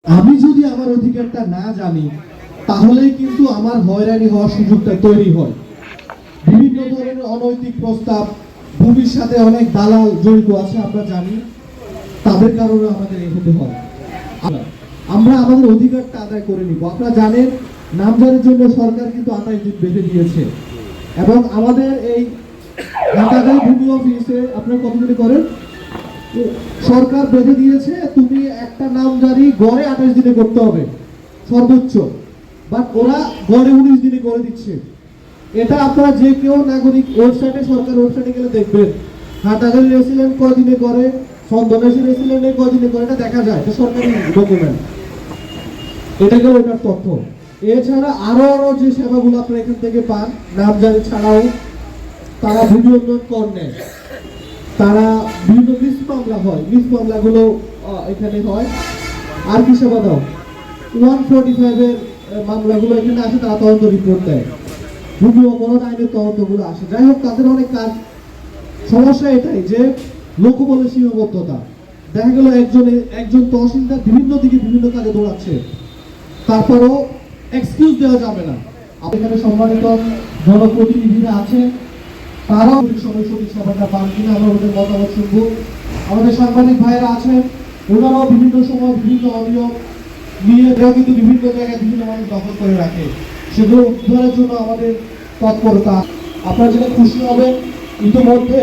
আমি যদি আমার অধিকারটা না জানি তাহলেই কিন্তু আমার হয়রানি হওয়ার সুযোগটা তৈরি হয়। বিভিন্ন ধরনের অনৈতিক প্রস্তাব, ভূমির সাথে অনেক দালাল জড়িত আছে, আমরা জানি, তাদের কারণে আমাদের এই হতে হয়। আমরা আমাদের অধিকারটা আদায় করে নিব। আপনারা জানেন, নামজারির জন্য সরকার কিন্তু 28 দিন বেঁধে দিয়েছে এবং আমাদের এই ঢাকাগাই ভূমি অফিসে আপনারা কতদিনে করেন? সরকার বেঁধে দিয়েছে তুমি একটা নামজারি গড়ে 28 দিনে করতে হবে সর্বোচ্চ, বাট ওরা গড়ে 19 দিনে করে দিচ্ছে। এটা আপনারা যে কেউ নাগরিক ওয়েবসাইটে, সরকার ওয়েবসাইটে গেলে দেখবেন হাটাগাড়ি রেসিডেন্ট কদিনে করে, সন্দনেশি রেসিডেন্টে কদিনে করে, এটা দেখা যায়, এটা সরকারি ডকুমেন্ট। এটা গেল এটার তথ্য। এছাড়া আরো যে সেবাগুলো আপনারা এখান থেকে পান, নামজারি ছাড়াও তারা ভূমি উন্নয়ন কর নেয়, তারা বিভিন্ন লিস্ট মামলা হয়, লিস্ট মামলাগুলো এখানে হয়। আর কি সেবা দাও, 145 এর মামলাগুলো এখানে আসে, তারা তদন্ত রিপোর্ট দেয়, ভূমি অপরাধ আইনের তদন্তগুলো আসে। যাই হোক, তাদের অনেক কাজ। সমস্যা এটাই যে লোকবলের সীমাবদ্ধতা। দেখা গেল একজন তহসিলদার বিভিন্ন দিকে বিভিন্ন কাজে দৌড়াচ্ছে, তারপরেও এক্সকিউজ দেওয়া যাবে না। এখানে সম্মানিত জনপ্রতিনিধিরা আছেন, তারাও সময় সঠিক সভাটা পান কিনা আমরা ওদের মতামত শুনবো। আমাদের সাংবাদিক ভাইয়েরা আছেন, ওনারাও বিভিন্ন সময় বিভিন্ন অনিয়ম নিয়ে কিন্তু বিভিন্ন জায়গায় বিভিন্ন মানুষ দখল করে রাখে, সেগুলো উদ্ধারের জন্য আমাদের তৎপরতা। আপনারা যেটা খুশি হবেন, ইতিমধ্যে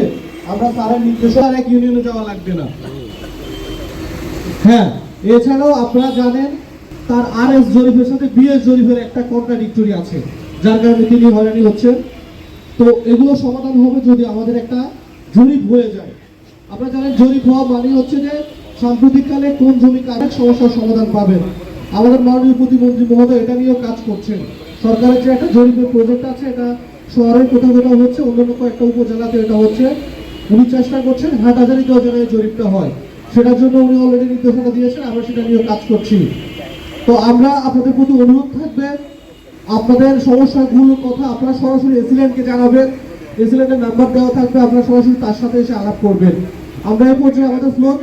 আমরা স্যারের নির্দেশে আর এক ইউনিয়নে যাওয়া লাগবে না। হ্যাঁ, এছাড়াও আপনারা জানেন তার RS জরিপের সাথে BS জরিপের একটা কন্ট্রাডিক্টরি আছে, যার কারণে তিনি হয়রানি হচ্ছে। তো এগুলো সমাধান হবে যদি আমাদের একটা জরিপ হয়ে যায়। আপনারা জানেন, জরিপ হওয়া মানে হচ্ছে যে সাম্প্রতিককালে কোন জমি কার সমস্যার সমাধান পাবেন। আমাদের মাননীয় প্রতিমন্ত্রী মহোদয় এটা নিয়েও কাজ করছেন। সরকারের যে একটা জরিপের প্রজেক্ট আছে, এটা শহরের কোথাও কোথাও হচ্ছে, অন্যান্য কয়েকটা উপজেলাতে এটা হচ্ছে। উনি চেষ্টা করছেন হাটহাজারীতেও যেন এই জরিপটা হয়, সেটার জন্য উনি অলরেডি নির্দেশনা দিয়েছেন, আমরা সেটা নিয়েও কাজ করছি। তো আমরা আপনাদের প্রতি অনুরোধ থাকবে, আপনাদের সমস্যাগুলোর কথা আপনারা সরাসরি এসিল্যান্ডকে জানাবেন, এসিল্যান্ডের নাম্বার দেওয়া থাকবে, আপনারা সরাসরি তার সাথে এসে আলাপ করবেন। আমরা এই পর্যায়ে আমাদের ফ্লোর